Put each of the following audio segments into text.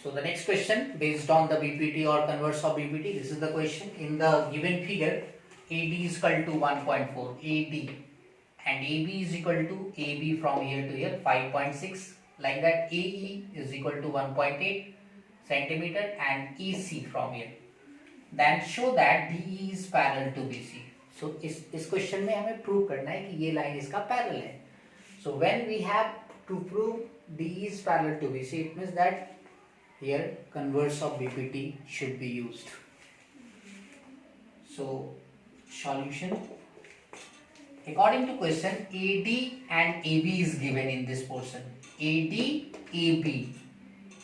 So the next question based on the BPT or converse of BPT, this is the question. In the given figure, AD is equal to 1.4, AD, and AB is equal to AB from here to here 5.6, like that AE is equal to 1.8 centimeter and EC from here. Then show that DE is parallel to BC. So इस question में हमें prove करना है कि ये line इसका parallel है. So when we have to prove DE is parallel to BC, it means that here converse of BPT should be used. So solution, according to question, AD and AB is given in this portion. AD, AB,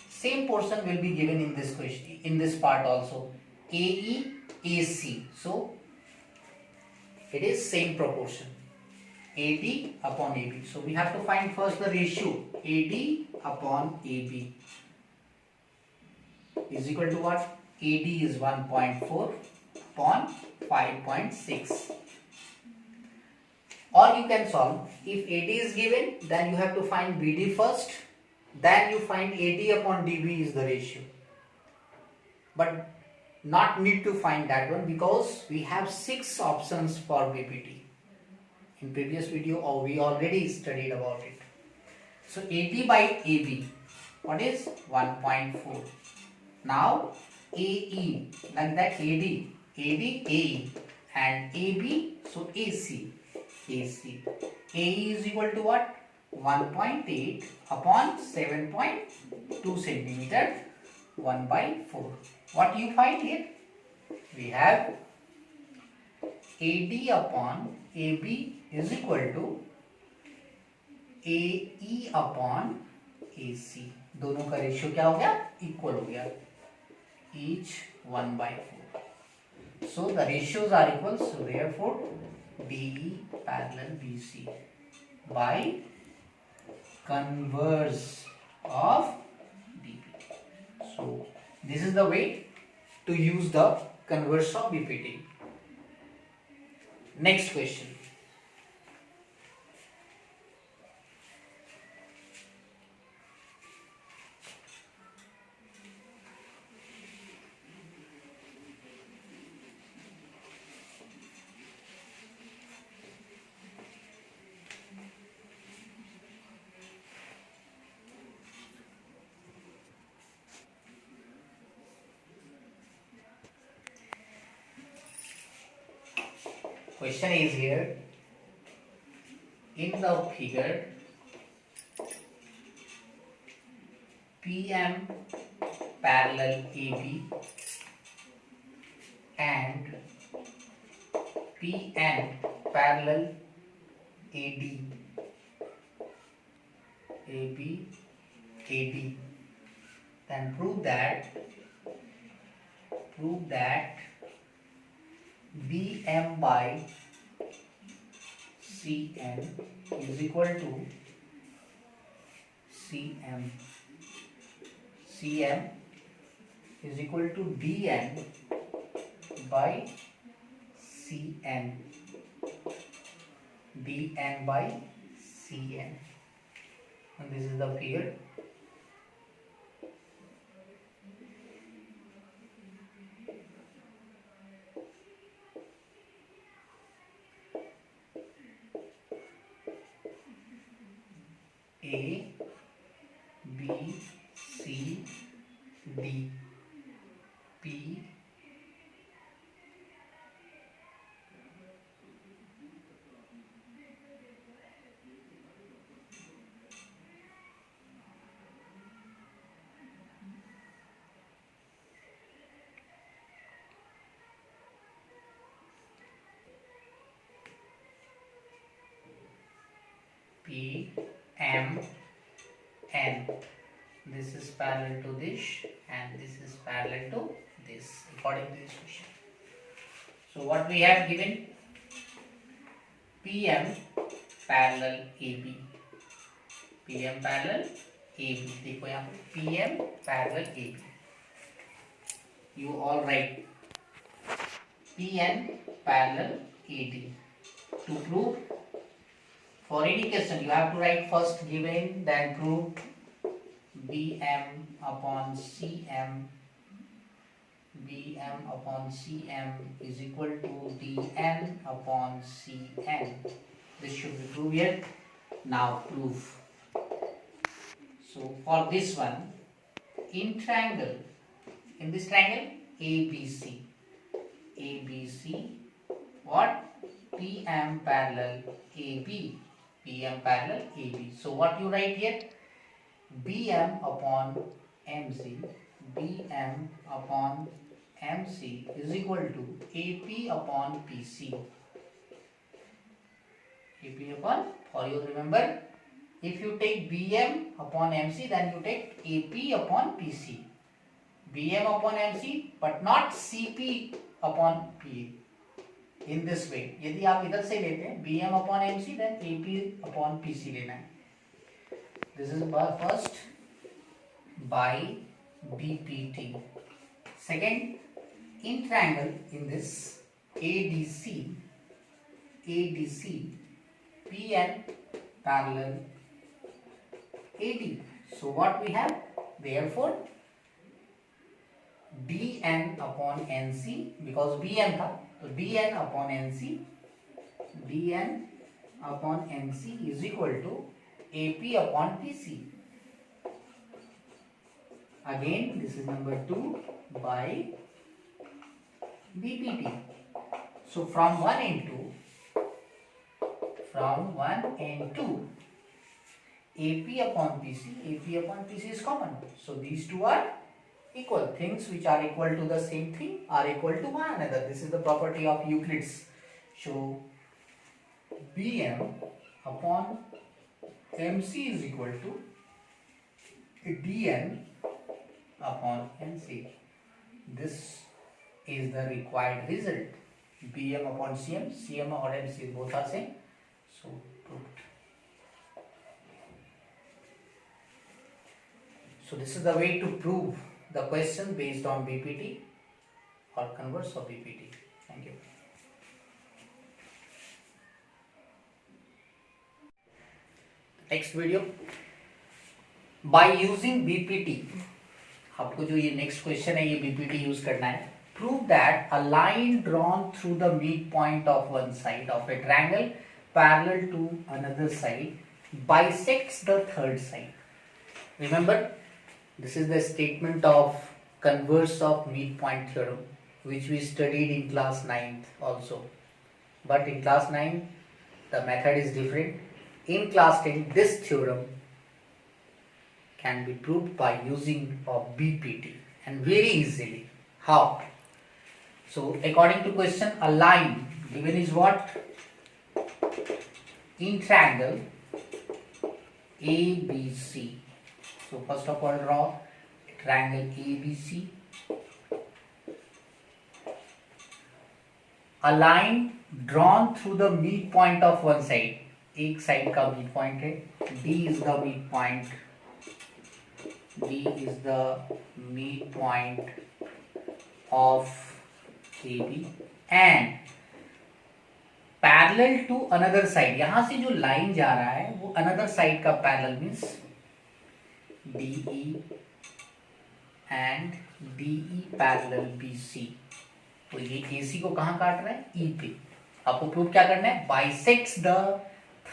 same portion will be given in this question, in this part also. AE, AC, so it is same proportion. AD upon AB. So we have to find first the ratio. AD upon AB is equal to what? AD is 1.4 upon 5.6. Or you can solve, if AD is given, then you have to find BD first, then you find AD upon DB is the ratio. But not need to find that one because we have 6 options for BPT. In previous video we already studied about it. So AD by AB, what is 1.4? Now AE, like that AD, AE, and AB, so AC. AE is equal to what? 1.8 upon 7.2 centimeter, 1 by 4. What do you find here? We have AD upon AB is equal to AE upon AC. दोनों का ratio क्या हो गया? Equal हो गया. Each 1 by 4. So the ratios are equal. So therefore DE parallel BC by converse of BPT. So this is the way to use the converse of BPT. Next question. Question is here, in the figure PM parallel AB and PN parallel AD, then prove that BM by CN is equal to CM is equal to DN by CN by CN, and this is the figure. A, B, C, D, P, P, M, N. This is parallel to this and this is parallel to this according to this question. So what we have given, PM parallel AB, PM parallel AB. देखो यहाँ पे PM parallel AB. You all write PN parallel AD. To prove, for any question you have to write first given then prove, BM upon CM, BM upon CM is equal to DN upon CN. This should be proved here. Now proof. So for this one, in triangle, in this triangle ABC, what? PM parallel AB, PM parallel AB. So what you write here? BM upon MC, BM upon MC is equal to AP upon PC. AP upon, for you remember, if you take BM upon MC, then you take AP upon PC. BM upon MC but not CP upon PA. In this way, यदि आप इधर से लेते हैं BM upon MC, then AP upon PC लेना है. This is first by BPT. Second, in triangle, in this ADC, PN parallel AD. So what we have? Therefore, DN upon NC, because BN था, तो DN upon NC, DN upon NC is equal to AP upon PC. Again, this is number 2 by BPT. So from 1 and 2, AP upon PC is common. So these two are equal. Things which are equal to the same thing are equal to one another. This is the property of Euclid's. So BM upon MC is equal to DN upon NC. This is the required result. BM upon CM, CM or MC both are same. So proved. So this is the way to prove the question based on BPT or converse of BPT. Thank you. Next video, by using BPT, आपको जो ये next question है ये BPT use करना है. Prove that a line drawn through the midpoint of one side of a triangle parallel to another side bisects the third side. Remember, this is the statement of converse of midpoint theorem, which we studied in class 9th also. But in class 9, the method is different. In class 10, this theorem can be proved by using of BPT and very easily. How? So according to question, a line given is what? In triangle ABC. So first of all, draw triangle ABC. A line drawn through the midpoint of one side. एक side का midpoint है. D is the midpoint. D is the midpoint of AB and parallel to another side. यहाँ से जो line जा रहा है वो another side का parallel means DE and DE parallel BC. तो ये AC को कहाँ काट रहा है? E पे. आपको प्रूव क्या करना है? Bisects the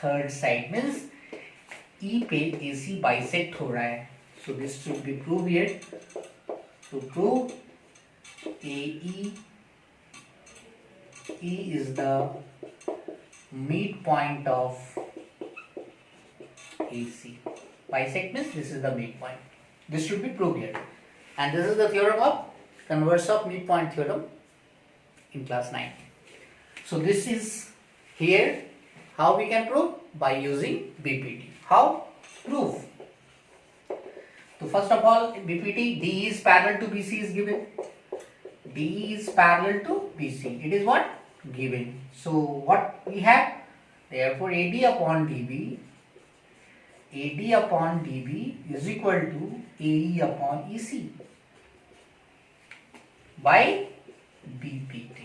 third side means E पे AC bisect हो रहा है. So this should be proved here. To prove AE, E is the midpoint of AC. Bisect means this is the midpoint. This should be proved here. And this is the theorem of converse of midpoint theorem in class 9. So this is here. How we can prove? By using BPT. How? Proof. So first of all, BPT, D is parallel to BC is given. D is parallel to BC. It is what? Given. So what we have? Therefore AD upon DB is equal to AE upon EC by BPT.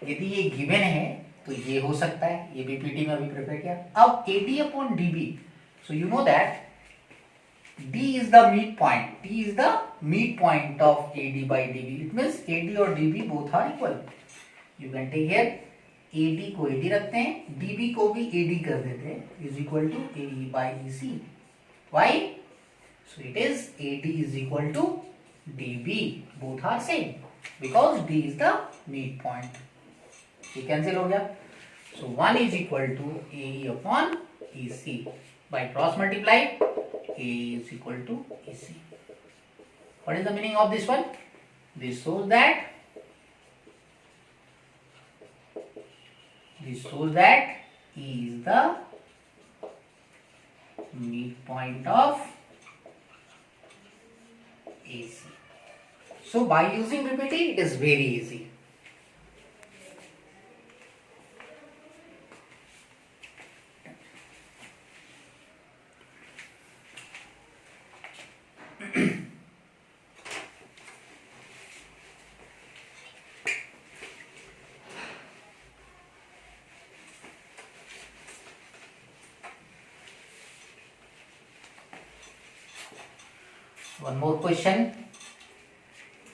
यदि ये given है तो ये हो सकता है, ये BPT में अभी प्रिपेयर किया. अब AD upon DB, so you know that D is the midpoint. D is the midpoint of AD by DB. It means AD और DB both are equal. You can take here AD को AD रखते हैं, DB को भी AD कर देते हैं, is equal to AE by EC. Why? So it is AD is equal to DB. Both are same because D is the midpoint. ये cancel हो गया. So 1 is equal to AE upon EC. By cross multiply, AE is equal to EC. What is the meaning of this one? This shows that E is the midpoint of AC. So by using PPT, it is very easy. One more question.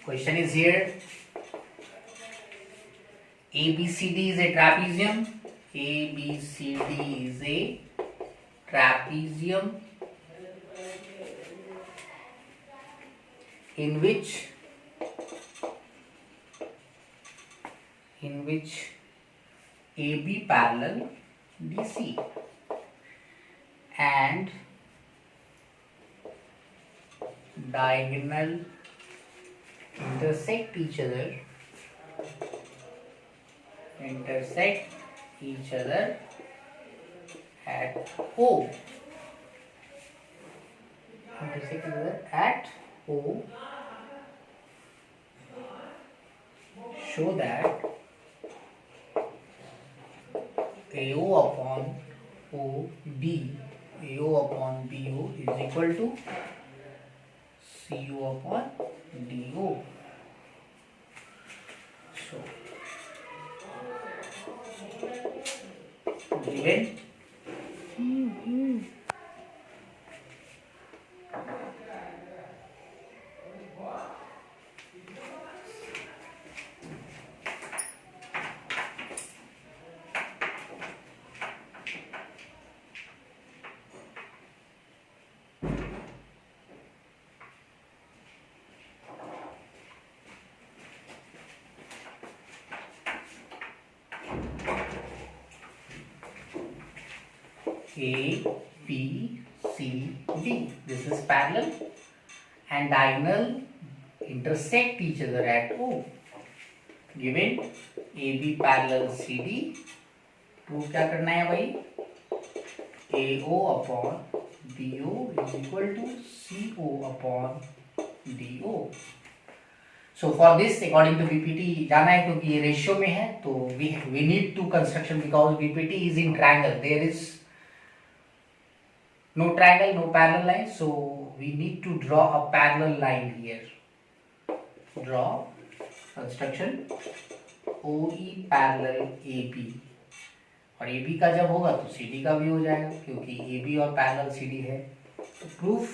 Question is here. ABCD is a trapezium. ABCD is a trapezium in which AB parallel DC and diagonal intersect each other at O. Intersect each other at O. Show that AO upon OD, AO upon BO is equal to CU upon DO. So, given A, B, C, D. This is parallel and diagonal intersect each other at O. Given AB parallel CD, prove क्या करना है भाई? AO upon BO is equal to CO upon DO. So for this, according to BPT जाना है क्योंकि ये ratio में है, तो we need to construction because BPT is in triangle. There is no triangle, no parallel line, so we need to draw a parallel line here. Draw construction OE parallel AB, और AB का जब होगा तो CD का भी हो जाएगा क्योंकि AB और parallel CD है. तो proof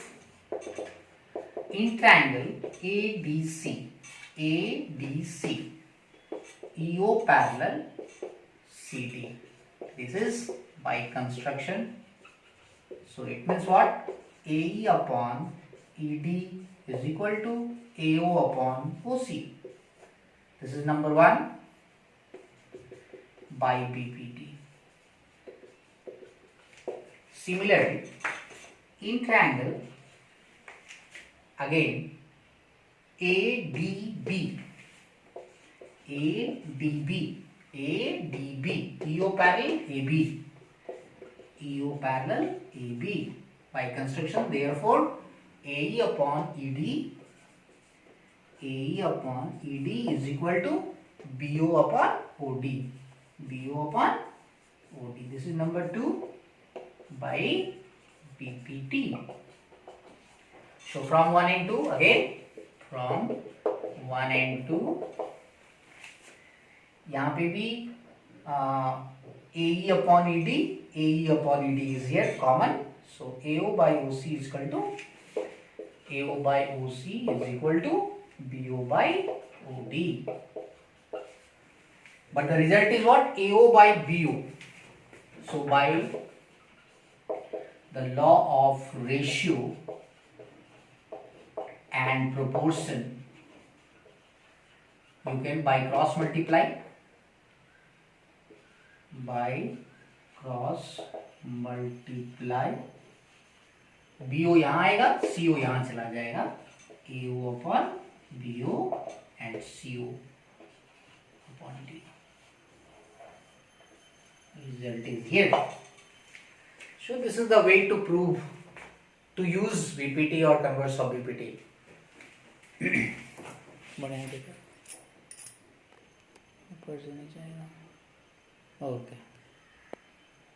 in triangle ADC EO parallel CD. This is by construction. So it means what? AE upon ED is equal to AO upon OC. This is number 1 by BPT. Similarly, in triangle, again ADB EO parallel AB, EO parallel AB by construction. Therefore, AE upon ED is equal to BO upon OD. This is number 2 by BPT. So from 1 and 2 again, from 1 and 2 यहाँ पे भी AE upon ED is here common. So AO by OC is equal to AO by OC is equal to BO by OD. But the result is what? AO by BO. So by the law of ratio and proportion, you can by cross multiply BO यहाँ आएगा, CO यहाँ चला जाएगा, AO upon BO and CO upon D. Result is here. So this is the way to prove, to use VPT or converse of VPT. बढ़िया देखा ऊपर से नीचे आएगा. ओके.